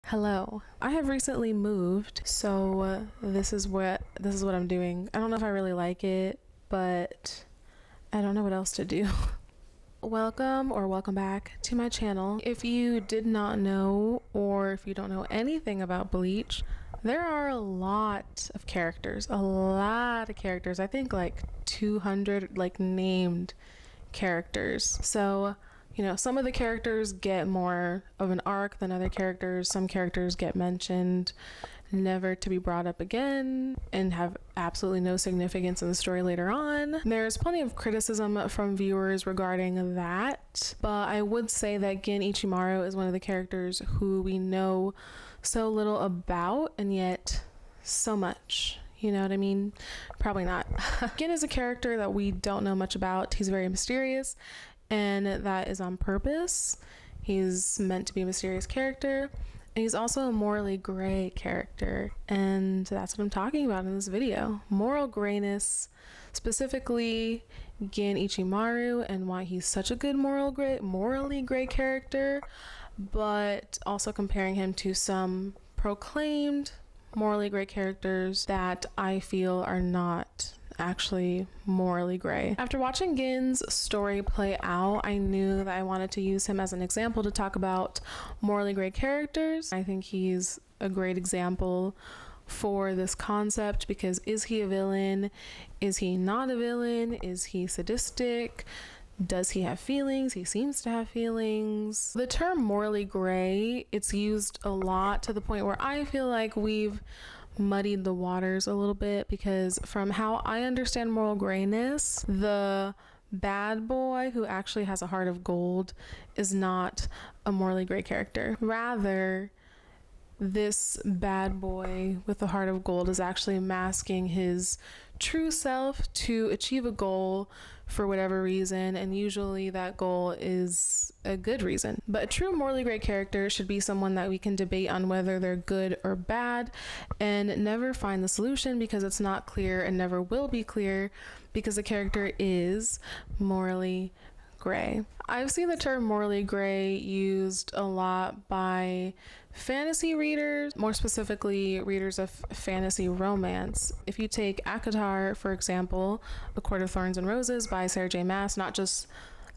Hello. I have recently moved, so this is what I'm doing. I don't know if I really like it, but I don't know what else to do. Welcome back to my channel. If you did not know, or if you don't know anything about Bleach, there are a lot of characters. I think like 200 named characters. So some of the characters get more of an arc than other characters. Some characters get mentioned, never to be brought up again, and have absolutely no significance in the story later on. There's plenty of criticism from viewers regarding that, but I would say that Ichimaru is one of the characters who we know so little about, and yet so much. You know what I mean? Probably not. Gin is a character that we don't know much about. He's very mysterious, and that is on purpose. He's meant to be a mysterious character, and he's also a morally gray character, and that's what I'm talking about in this video. Moral grayness, specifically Gin Ichimaru, and why he's such a good morally gray character, but also comparing him to some proclaimed morally gray characters that I feel are not actually morally gray. After watching Gin's story play out, I knew that I wanted to use him as an example to talk about morally gray characters. I think he's a great example for this concept because is he a villain? Is he not a villain? Is he sadistic? Does he have feelings? He seems to have feelings. The term morally gray, it's used a lot to the point where I feel like we've muddied the waters a little bit, because from how I understand moral grayness, the bad boy who actually has a heart of gold is not a morally gray character. Rather, this bad boy with the heart of gold is actually masking his true self to achieve a goal for whatever reason, and usually that goal is a good reason. But a true morally gray character should be someone that we can debate on whether they're good or bad and never find the solution, because it's not clear and never will be clear because the character is morally gray. I've seen the term morally gray used a lot by fantasy readers, more specifically readers of fantasy romance. If you take ACOTAR, for example, A Court of Thorns and Roses by Sarah J. Maas, not just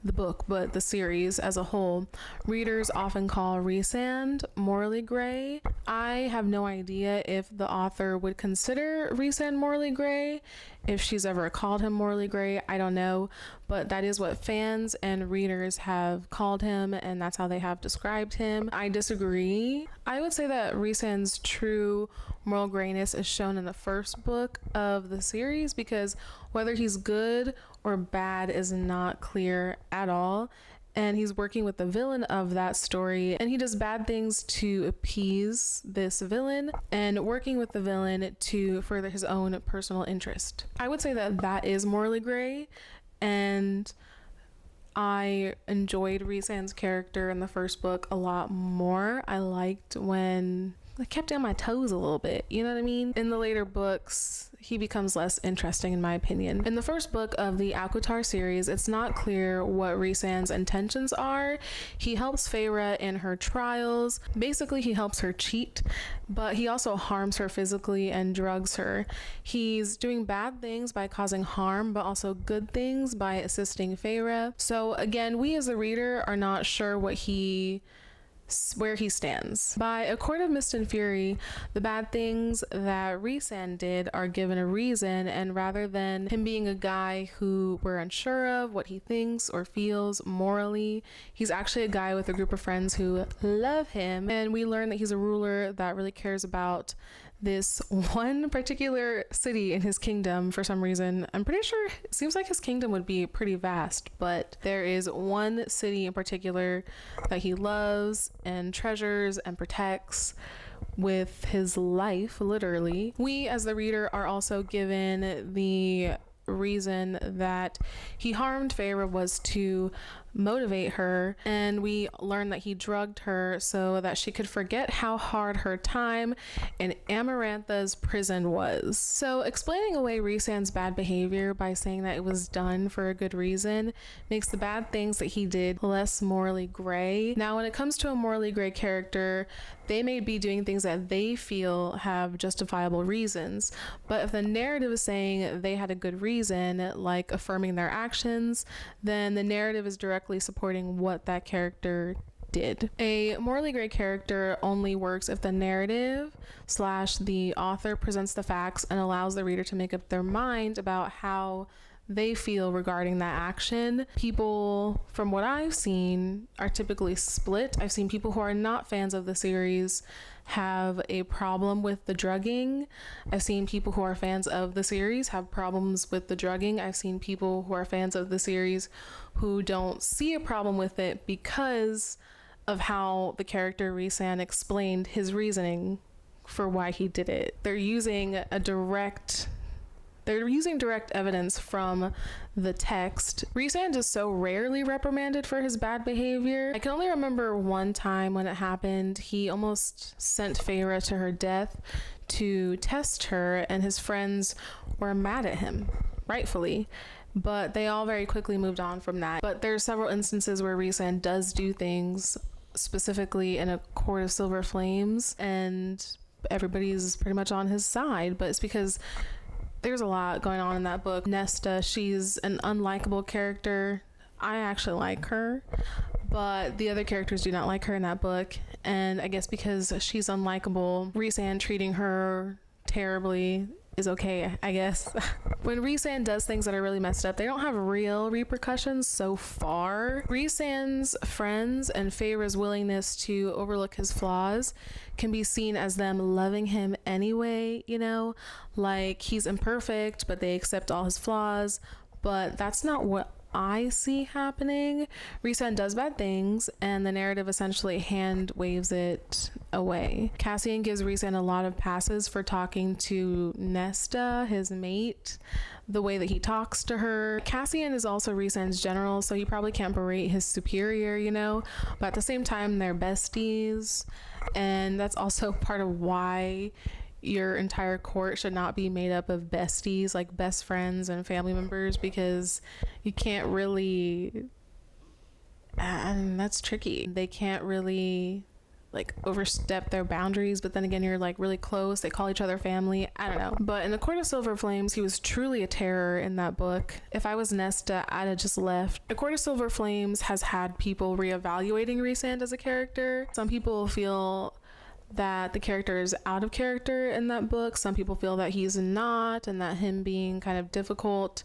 the book, but the series as a whole, readers often call Rhysand morally gray. I have no idea if the author would consider Rhysand morally gray, if she's ever called him morally gray, I don't know, but that is what fans and readers have called him, and that's how they have described him. I disagree. I would say that Rhysand's true moral grayness is shown in the first book of the series, because whether he's good or bad is not clear at all, and he's working with the villain of that story, and he does bad things to appease this villain and working with the villain to further his own personal interest. I would say that that is morally gray, and I enjoyed Rhysand's character in the first book a lot more. I liked when I kept on my toes a little bit, you know what I mean? In the later books, he becomes less interesting in my opinion. In the first book of the ACOTAR series, it's not clear what Rhysand's intentions are. He helps Feyre in her trials. Basically, he helps her cheat, but he also harms her physically and drugs her. He's doing bad things by causing harm, but also good things by assisting Feyre. So again, we as a reader are not sure where he stands. By A Court of Mist and Fury, the bad things that Rhysand did are given a reason, and rather than him being a guy who we're unsure of what he thinks or feels morally, he's actually a guy with a group of friends who love him, and we learn that he's a ruler that really cares about this one particular city in his kingdom for some reason. I'm pretty sure it seems like his kingdom would be pretty vast, but there is one city in particular that he loves and treasures and protects with his life, literally. We as the reader are also given the reason that he harmed Feyre was to motivate her, and we learn that he drugged her so that she could forget how hard her time in Amarantha's prison was. So explaining away Rhysand's bad behavior by saying that it was done for a good reason makes the bad things that he did less morally gray. Now, when it comes to a morally gray character, they may be doing things that they feel have justifiable reasons, but if the narrative is saying they had a good reason, like affirming their actions, then the narrative is directly supporting what that character did. A morally gray character only works if the narrative / the author presents the facts and allows the reader to make up their mind about how they feel regarding that action. People, from what I've seen, are typically split. I've seen people who are not fans of the series have a problem with the drugging. I've seen people who are fans of the series have problems with the drugging. I've seen people who are fans of the series who don't see a problem with it because of how the character Rhysand explained his reasoning for why he did it. They're using direct evidence from the text. Rhysand is so rarely reprimanded for his bad behavior. I can only remember one time when it happened. He almost sent Feyre to her death to test her, and his friends were mad at him, rightfully. But they all very quickly moved on from that. But there's several instances where Rhysand does do things, specifically in A Court of Silver Flames, and everybody's pretty much on his side. But it's because there's a lot going on in that book. Nesta, she's an unlikable character. I actually like her, but the other characters do not like her in that book. And I guess because she's unlikable, Rhysand treating her terribly is okay, I guess. When Rhysand does things that are really messed up, they don't have real repercussions so far. Rhysand's friends and Feyre's willingness to overlook his flaws can be seen as them loving him anyway, you know? Like, he's imperfect, but they accept all his flaws. But that's not what I see happening. Rhysand does bad things, and the narrative essentially hand waves it away. Cassian gives Rhysand a lot of passes for talking to Nesta, his mate, the way that he talks to her. Cassian is also Rhysand's general, so he probably can't berate his superior, you know, but at the same time, they're besties, and that's also part of why your entire court should not be made up of besties, like best friends and family members, because you can't really, and that's tricky. They can't really like overstep their boundaries, but then again, you're like really close. They call each other family. I don't know. But in The Court of Silver Flames, he was truly a terror in that book. If I was Nesta, I'd have just left. The Court of Silver Flames has had people reevaluating Rhysand as a character. Some people feel that the character is out of character in that book. Some people feel that he's not, and that him being kind of difficult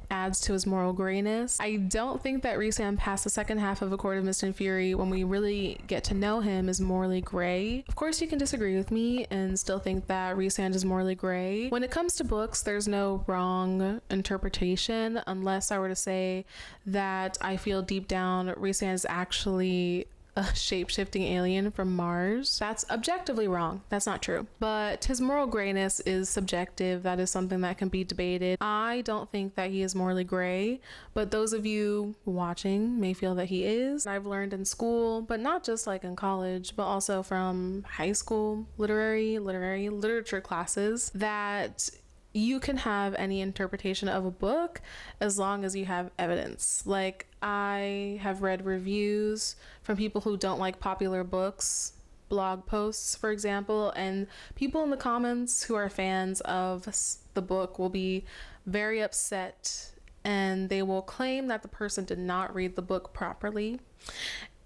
adds to his moral grayness. I don't think that Rhysand past the second half of A Court of Mist and Fury, when we really get to know him, is morally gray. Of course, you can disagree with me and still think that Rhysand is morally gray. When it comes to books, there's no wrong interpretation, unless I were to say that I feel deep down Rhysand is actually a shape-shifting alien from Mars. That's objectively wrong. That's not true. But his moral grayness is subjective. That is something that can be debated. I don't think that he is morally gray, but those of you watching may feel that he is. I've learned in school, but not just like in college, but also from high school literature classes, that you can have any interpretation of a book as long as you have evidence. Like, I have read reviews from people who don't like popular books, blog posts, for example, and people in the comments who are fans of the book will be very upset, and they will claim that the person did not read the book properly.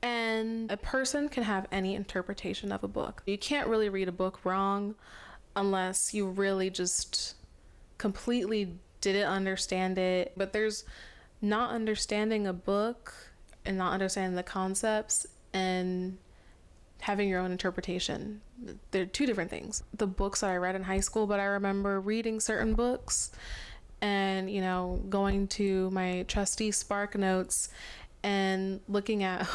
And a person can have any interpretation of a book. You can't really read a book wrong unless you really just completely didn't understand it. But there's not understanding a book and not understanding the concepts and having your own interpretation. They're two different things. The books that I read in high school, but I remember reading certain books and, you know, going to my trusty Spark Notes and looking at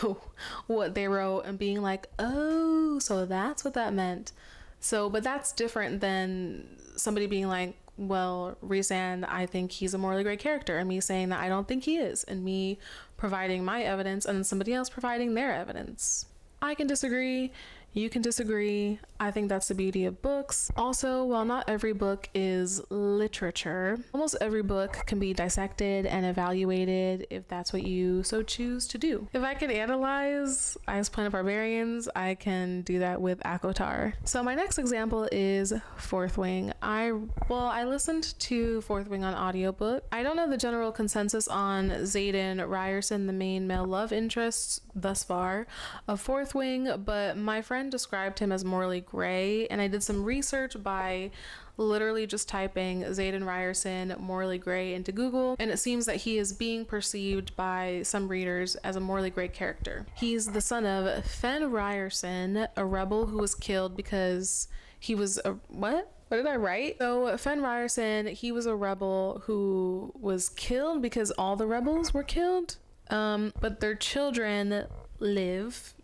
what they wrote and being like, oh, so that's what that meant. So, but that's different than somebody being like, well, Rhysand, I think he's a morally great character, and me saying that I don't think he is, and me providing my evidence and then somebody else providing their evidence. I can disagree. You can disagree. I think that's the beauty of books. Also, while not every book is literature, almost every book can be dissected and evaluated if that's what you so choose to do. If I can analyze Ice Planet Barbarians, I can do that with ACOTAR. So my next example is Fourth Wing. I listened to Fourth Wing on audiobook. I don't know the general consensus on Xaden Riorson, the main male love interest thus far of Fourth Wing, but my friend described him as morally gray, and I did some research by literally just typing Xaden Riorson morally gray into Google, and it seems that he is being perceived by some readers as a morally gray character. He's the son of Fen Riorson, a rebel who was killed because he was a what did I write? So Fen Riorson, he was a rebel who was killed because all the rebels were killed, but their children live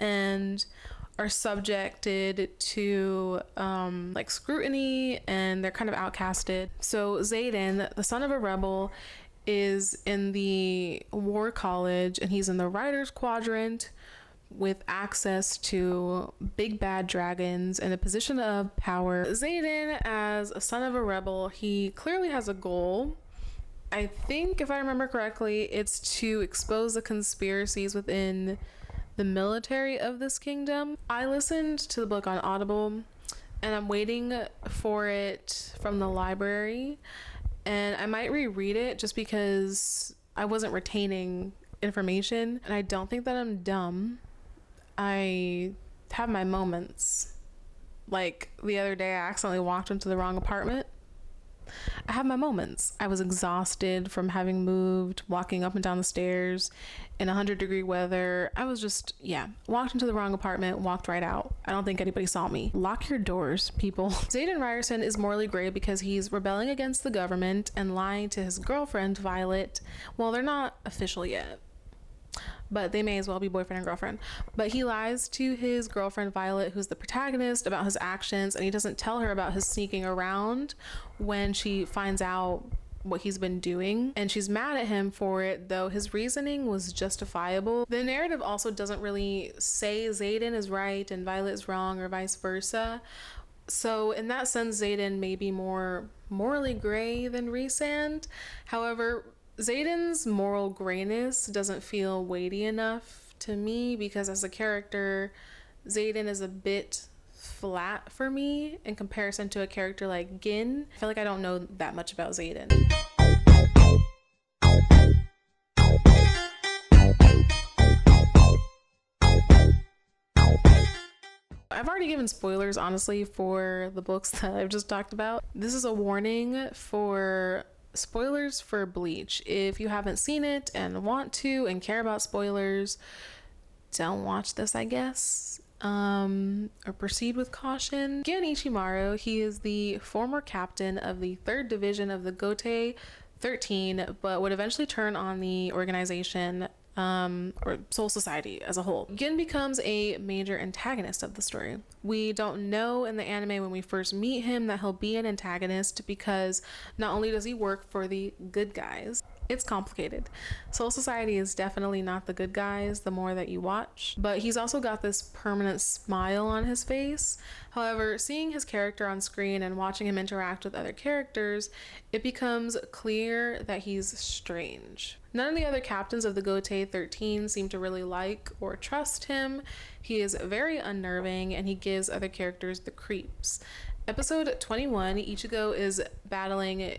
and are subjected to like scrutiny, and they're kind of outcasted. So Xaden, the son of a rebel, is in the war college, and he's in the writer's quadrant with access to big bad dragons and a position of power. Xaden, as a son of a rebel, he clearly has a goal. I think, if I remember correctly, it's to expose the conspiracies within the military of this kingdom. I listened to the book on Audible, and I'm waiting for it from the library, and I might reread it just because I wasn't retaining information, and I don't think that I'm dumb. I have my moments. Like the other day, I accidentally walked into the wrong apartment. I have my moments. I was exhausted from having moved, walking up and down the stairs in 100-degree weather. I was just, walked into the wrong apartment, walked right out. I don't think anybody saw me. Lock your doors, people. Xaden Riorson is morally gray because he's rebelling against the government and lying to his girlfriend, Violet. Well, they're not official yet, but they may as well be boyfriend and girlfriend. But he lies to his girlfriend Violet, who's the protagonist, about his actions, and he doesn't tell her about his sneaking around when she finds out what he's been doing, and she's mad at him for it, though his reasoning was justifiable. The narrative also doesn't really say Xaden is right and Violet is wrong, or vice versa. So in that sense, Xaden may be more morally gray than Rhysand. However, Xaden's moral grayness doesn't feel weighty enough to me, because as a character, Xaden is a bit flat for me in comparison to a character like Gin. I feel like I don't know that much about Xaden. I've already given spoilers, honestly, for the books that I've just talked about. This is a warning for spoilers for Bleach. If you haven't seen it and want to and care about spoilers, don't watch this, I guess. Or proceed with caution. Gin Ichimaru, he is the former captain of the 3rd Division of the Gote 13, but would eventually turn on the organization, or Soul Society as a whole. Gin becomes a major antagonist of the story. We don't know in the anime when we first meet him that he'll be an antagonist, because not only does he work for the good guys, it's complicated. Soul Society is definitely not the good guys the more that you watch, but he's also got this permanent smile on his face. However, seeing his character on screen and watching him interact with other characters, it becomes clear that he's strange. None of the other captains of the Gote 13 seem to really like or trust him. He is very unnerving, and he gives other characters the creeps. Episode 21, Ichigo is battling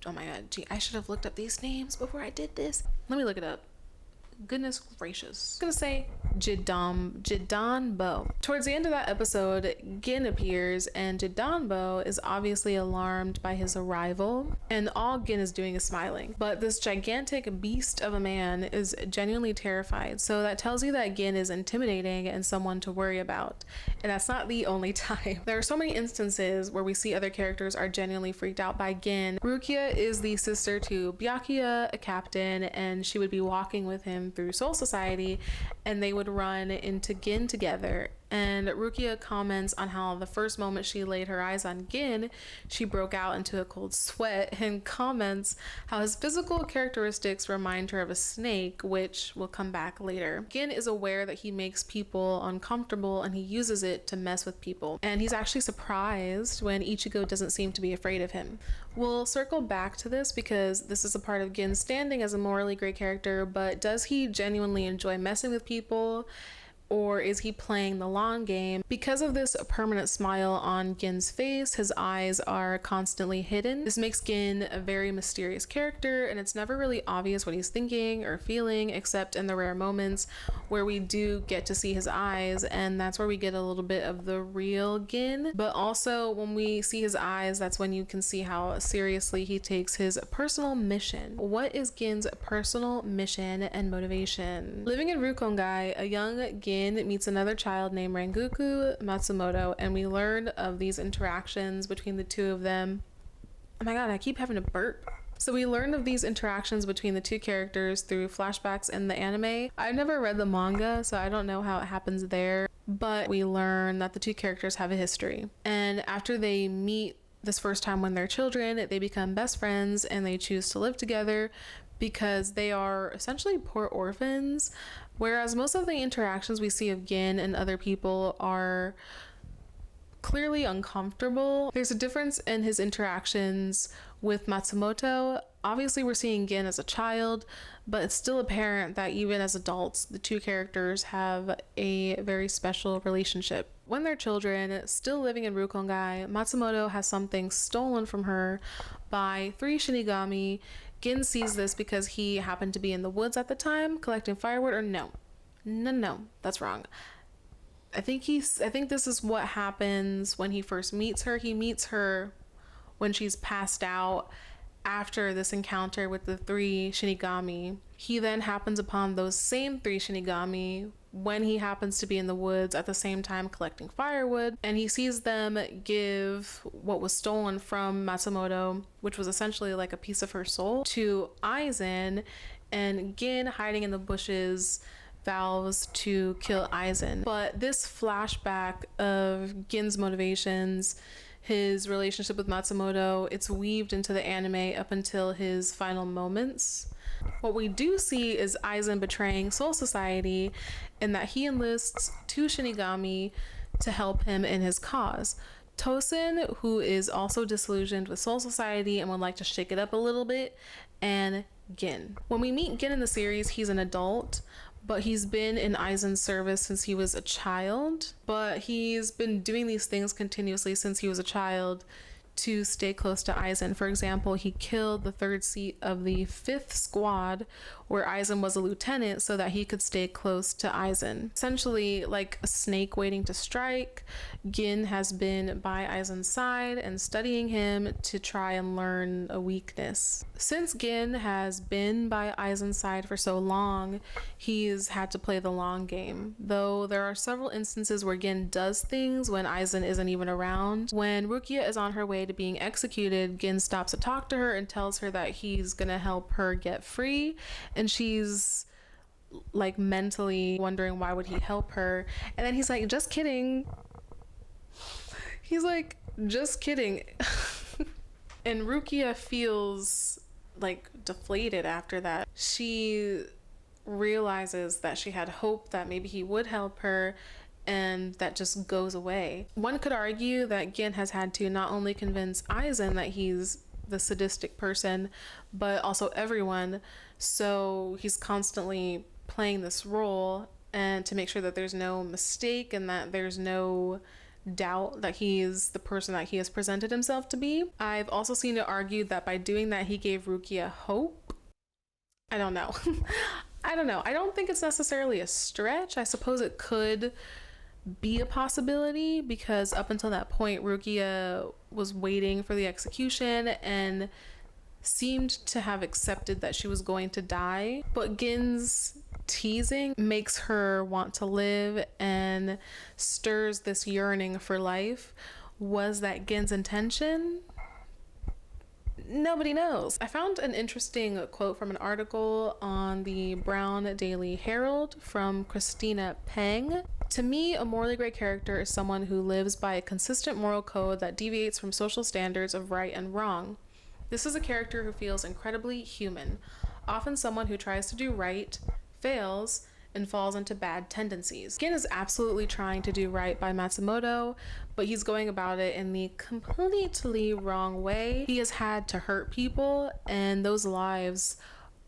Oh my god, I should have looked up these names before I did this. Let me look it up. Goodness gracious. I'm gonna say Jidanbo. Towards the end of that episode, Gin appears, and Jidanbo is obviously alarmed by his arrival, and all Gin is doing is smiling. But this gigantic beast of a man is genuinely terrified, so that tells you that Gin is intimidating and someone to worry about. And that's not the only time. There are so many instances where we see other characters are genuinely freaked out by Gin. Rukia is the sister to Byakuya, a captain, and she would be walking with him through Soul Society, and they would run into Gin together, And Rukia comments on how the first moment she laid her eyes on Gin, she broke out into a cold sweat, and comments how his physical characteristics remind her of a snake, which will come back later. Gin is aware that he makes people uncomfortable and he uses it to mess with people. And he's actually surprised when Ichigo doesn't seem to be afraid of him. We'll circle back to this because this is a part of Gin's standing as a morally great character, but does he genuinely enjoy messing with people? Or is he playing the long game? Because of this permanent smile on Gin's face, his eyes are constantly hidden. This makes Gin a very mysterious character, and it's never really obvious what he's thinking or feeling, except in the rare moments where we do get to see his eyes, and that's where we get a little bit of the real Gin. But also when we see his eyes, that's when you can see how seriously he takes his personal mission. What is Gin's personal mission and motivation? Living in Rukongai, a young Gin meets another child named Rangoku Matsumoto, and we learn of these interactions between the two of them. Oh my god, I keep having to burp. So we learned of these interactions between the two characters through flashbacks in the anime. I've never read the manga, so I don't know how it happens there, but we learn that the two characters have a history. And after they meet this first time when they're children, they become best friends and they choose to live together because they are essentially poor orphans. Whereas most of the interactions we see of Gin and other people are clearly uncomfortable. There's a difference in his interactions with Matsumoto. Obviously, we're seeing Gin as a child, but it's still apparent that even as adults, the two characters have a very special relationship. When they're children, still living in Rukongai, Matsumoto has something stolen from her by 3 Shinigami. Gin sees this because he happened to be in the woods at the time collecting firewood, or no, that's wrong. I think this is what happens when he first meets her. He meets her when she's passed out after this encounter with the 3 Shinigami. He then happens upon those same 3 Shinigami when he happens to be in the woods at the same time collecting firewood, and he sees them give what was stolen from Matsumoto, which was essentially like a piece of her soul, to Aizen, and Gin, hiding in the bushes, vows to kill Aizen. But this flashback of Gin's motivations, his relationship with Matsumoto, it's weaved into the anime up until his final moments. What we do see is Aizen betraying Soul Society, and that he enlists 2 Shinigami to help him in his cause. Tosin, who is also disillusioned with Soul Society and would like to shake it up a little bit, and Gin. When we meet Gin in the series, he's an adult, but he's been in Aizen's service since he was a child. But he's been doing these things continuously since he was a child to stay close to Aizen. For example, he killed the 3rd seat of the 5th squad where Aizen was a lieutenant so that he could stay close to Aizen. Essentially like a snake waiting to strike, Gin has been by Aizen's side and studying him to try and learn a weakness. Since Gin has been by Aizen's side for so long, he's had to play the long game. Though there are several instances where Gin does things when Aizen isn't even around. When Rukia is on her way to being executed, Gin stops to talk to her and tells her that he's gonna help her get free, and she's like mentally wondering why would he help her, and then he's like, just kidding. He's like, just kidding. And Rukia feels like deflated after that. She realizes that she had hope that maybe he would help her, and that just goes away. One could argue that Gin has had to not only convince Aizen that he's the sadistic person, but also everyone. So he's constantly playing this role, and to make sure that there's no mistake and that there's no doubt that he's the person that he has presented himself to be. I've also seen it argued that by doing that, he gave Rukia hope. I don't know. I don't think it's necessarily a stretch. I suppose it could be a possibility, because up until that point, Rukia was waiting for the execution and seemed to have accepted that she was going to die. But Gin's teasing makes her want to live and stirs this yearning for life. Was that Gin's intention? Nobody knows. I found an interesting quote from an article on the Brown Daily Herald from Christina Peng. To me, a morally gray character is someone who lives by a consistent moral code that deviates from social standards of right and wrong. This is a character who feels incredibly human, often someone who tries to do right, fails, and falls into bad tendencies. Gin is absolutely trying to do right by Matsumoto, but he's going about it in the completely wrong way. He has had to hurt people, and those lives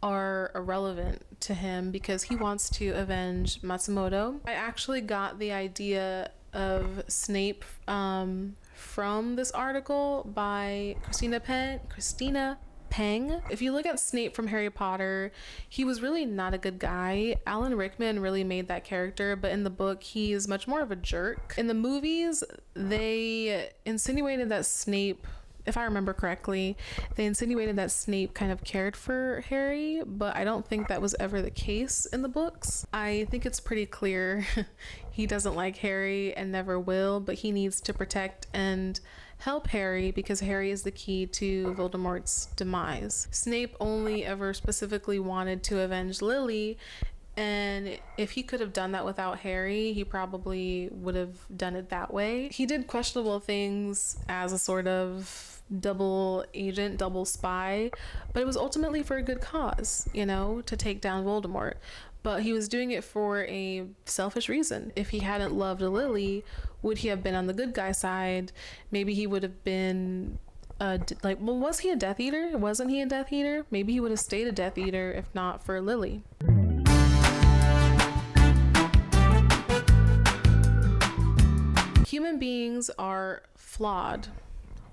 are irrelevant to him because he wants to avenge Matsumoto. I actually got the idea of Snape from this article by Christina Peng. If you look at Snape from Harry Potter, he was really not a good guy. Alan Rickman really made that character, but in the book, he's much more of a jerk. In the movies, they insinuated that Snape, if I remember correctly, they insinuated that Snape kind of cared for Harry, but I don't think that was ever the case in the books. I think it's pretty clear he doesn't like Harry and never will, but he needs to protect and help Harry because Harry is the key to Voldemort's demise. Snape only ever specifically wanted to avenge Lily, and if he could have done that without Harry, he probably would have done it that way. He did questionable things as a sort of double agent, double spy, but it was ultimately for a good cause, you know, to take down Voldemort. But he was doing it for a selfish reason. If he hadn't loved Lily, would he have been on the good guy side? Maybe he would have been was he a Death Eater? Wasn't he a Death Eater? Maybe he would have stayed a Death Eater if not for Lily. Human beings are flawed.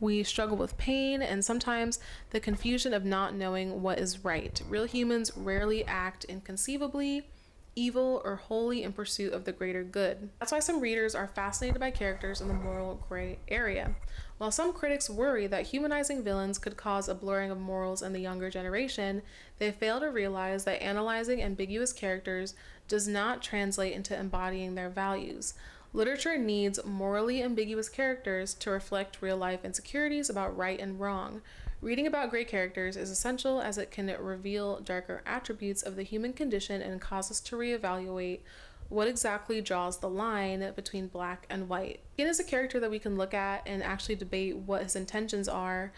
We struggle with pain and sometimes the confusion of not knowing what is right. Real humans rarely act inconceivably, evil, or wholly in pursuit of the greater good. That's why some readers are fascinated by characters in the moral gray area. While some critics worry that humanizing villains could cause a blurring of morals in the younger generation, they fail to realize that analyzing ambiguous characters does not translate into embodying their values. Literature needs morally ambiguous characters to reflect real-life insecurities about right and wrong. Reading about gray characters is essential as it can reveal darker attributes of the human condition and cause us to reevaluate what exactly draws the line between black and white. Gin is a character that we can look at and actually debate what his intentions are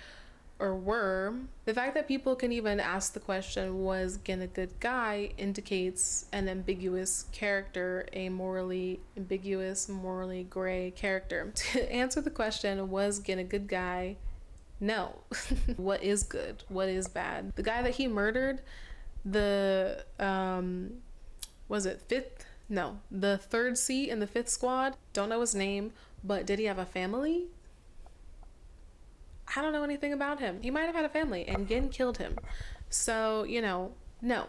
or were. The fact that people can even ask the question, was Gin a good guy, indicates an ambiguous character, a morally ambiguous, morally gray character. To answer the question, was Gin a good guy? No. What is good? What is bad? The guy that he murdered, the the third seat in the 5th squad, don't know his name, but did he have a family? I don't know anything about him. He might have had a family and Gin killed him. So, no.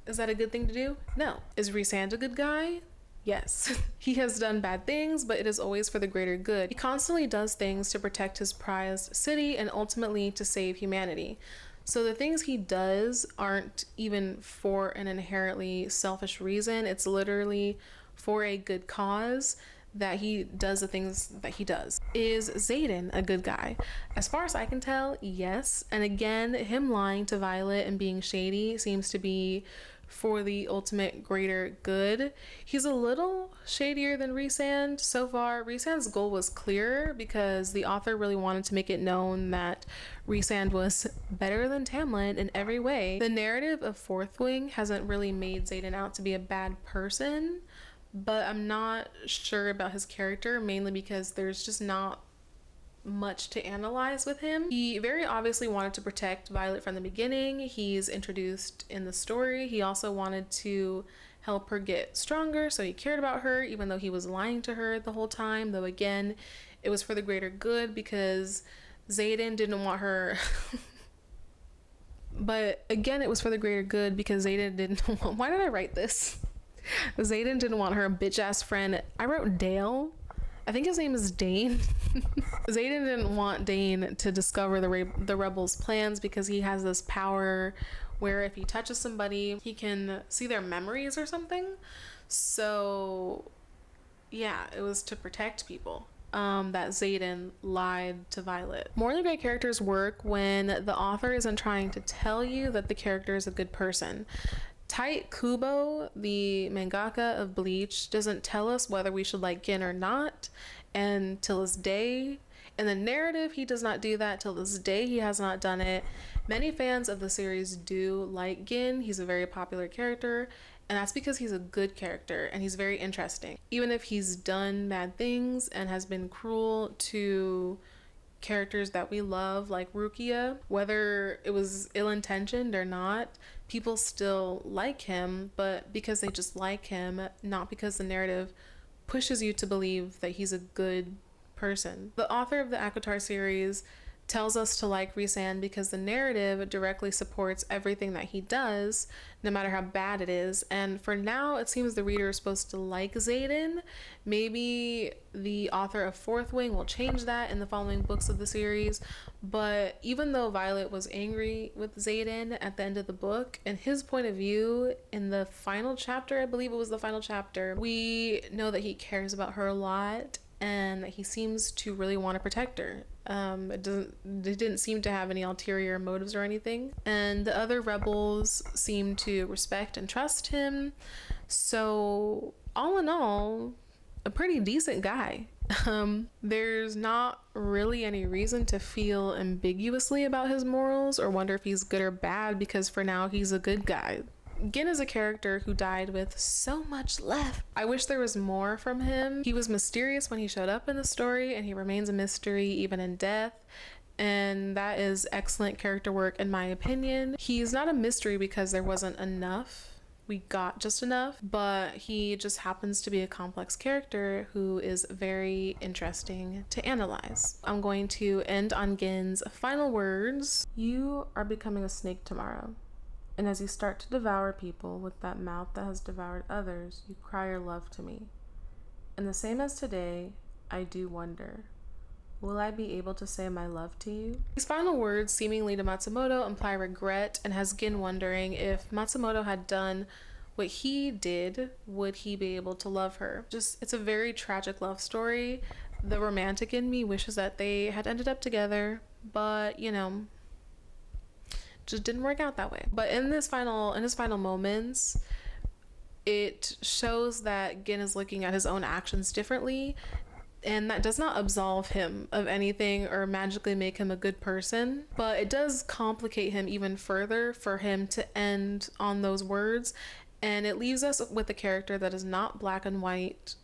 Is that a good thing to do? No. Is Rhysand a good guy? Yes. He has done bad things, but it is always for the greater good. He constantly does things to protect his prized city and ultimately to save humanity. So the things he does aren't even for an inherently selfish reason. It's literally for a good cause that he does the things that he does. Is Xaden a good guy? As far as I can tell, yes. And again, him lying to Violet and being shady seems to be for the ultimate greater good. He's a little shadier than Rhysand so far. Rhysand's goal was clear because the author really wanted to make it known that Rhysand was better than Tamlin in every way. The narrative of Fourth Wing hasn't really made Xaden out to be a bad person, but I'm not sure about his character, mainly because there's just not much to analyze with him. He very obviously wanted to protect Violet from the beginning. He's introduced in the story. He also wanted to help her get stronger, so he cared about her even though he was lying to her the whole time, though again it was for the greater good because Xaden didn't want her but again it was for the greater good because Xaden didn't want... Why did I write this? Xaden didn't want her bitch ass friend. I wrote Dale. I think his name is Dane. Xaden didn't want Dane to discover the rebels' plans because he has this power where if he touches somebody, he can see their memories or something. So yeah, it was to protect people that Xaden lied to Violet. Morally gray characters work when the author isn't trying to tell you that the character is a good person. Tite Kubo, the mangaka of Bleach, doesn't tell us whether we should like Gin or not, and till this day, in the narrative, he does not do that. Till this day, he has not done it. Many fans of the series do like Gin. He's a very popular character, and that's because he's a good character and he's very interesting. Even if he's done bad things and has been cruel to characters that we love, like Rukia, whether it was ill-intentioned or not, people still like him, but because they just like him, not because the narrative pushes you to believe that he's a good person. The author of the ACOTAR series tells us to like Rhysand because the narrative directly supports everything that he does, no matter how bad it is. And for now, it seems the reader is supposed to like Xaden. Maybe the author of Fourth Wing will change that in the following books of the series. But even though Violet was angry with Xaden at the end of the book, and his point of view in the final chapter, I believe it was the final chapter, we know that he cares about her a lot and that he seems to really want to protect her. It didn't seem to have any ulterior motives or anything. And the other rebels seem to respect and trust him. So all in all, a pretty decent guy. There's not really any reason to feel ambiguously about his morals or wonder if he's good or bad, because for now he's a good guy. Gin is a character who died with so much left. I wish there was more from him. He was mysterious when he showed up in the story, and he remains a mystery even in death. And that is excellent character work in my opinion. He's not a mystery because there wasn't enough. We got just enough, but he just happens to be a complex character who is very interesting to analyze. I'm going to end on Gin's final words. You are becoming a snake tomorrow. And as you start to devour people with that mouth that has devoured others, you cry your love to me. And the same as today, I do wonder, will I be able to say my love to you? These final words, seemingly to Matsumoto, imply regret and has Gin wondering if Matsumoto had done what he did, would he be able to love her? It's a very tragic love story. The romantic in me wishes that they had ended up together, but you know, just didn't work out that way. But in his final moments, it shows that Gin is looking at his own actions differently, and that does not absolve him of anything or magically make him a good person, but it does complicate him even further for him to end on those words, and it leaves us with a character that is not black and white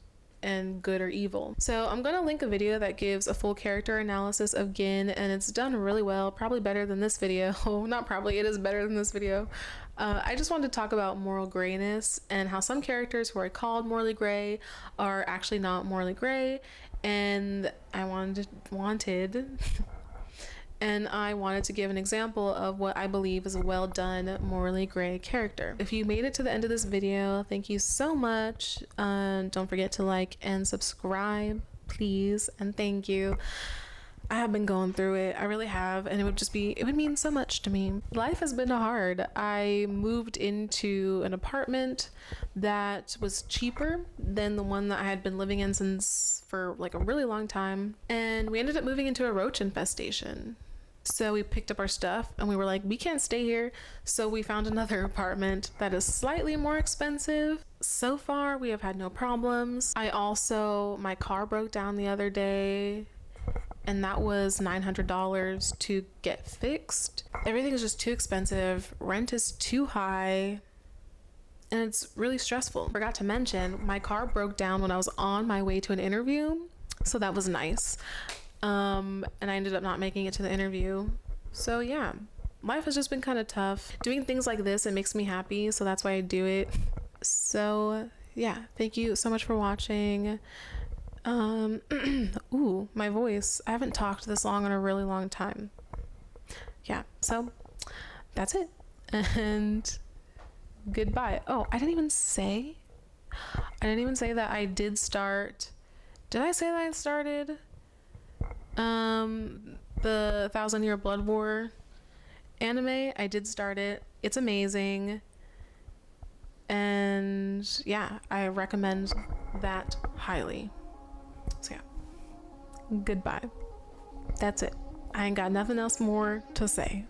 and good or evil. So I'm gonna link a video that gives a full character analysis of Gin, and it's done really well, probably better than this video. Not probably, it is better than this video. I just wanted to talk about moral grayness and how some characters who are called morally gray are actually not morally gray, and I wanted and I wanted to give an example of what I believe is a well done morally gray character. If you made it to the end of this video, thank you so much. Don't forget to like and subscribe, please, and thank you. I have been going through it, I really have, and it would mean so much to me. Life has been hard. I moved into an apartment that was cheaper than the one that I had been living in for like a really long time, and we ended up moving into a roach infestation. So we picked up our stuff and we were like, we can't stay here. So we found another apartment that is slightly more expensive. So far, we have had no problems. My car broke down the other day, and that was $900 to get fixed. Everything is just too expensive. Rent is too high, and it's really stressful. Forgot to mention, my car broke down when I was on my way to an interview, so that was nice. And I ended up not making it to the interview. So yeah, life has just been kind of tough. Doing things like this, it makes me happy, so that's why I do it. So yeah, thank you so much for watching. Ooh, my voice. I haven't talked this long in a really long time. Yeah, so that's it. And goodbye. Oh, I didn't even say that I did start. Did I say that I started the 1,000-Year Blood War anime? I did start it. It's amazing. And yeah, I recommend that highly. So yeah, goodbye. That's it. I ain't got nothing else more to say.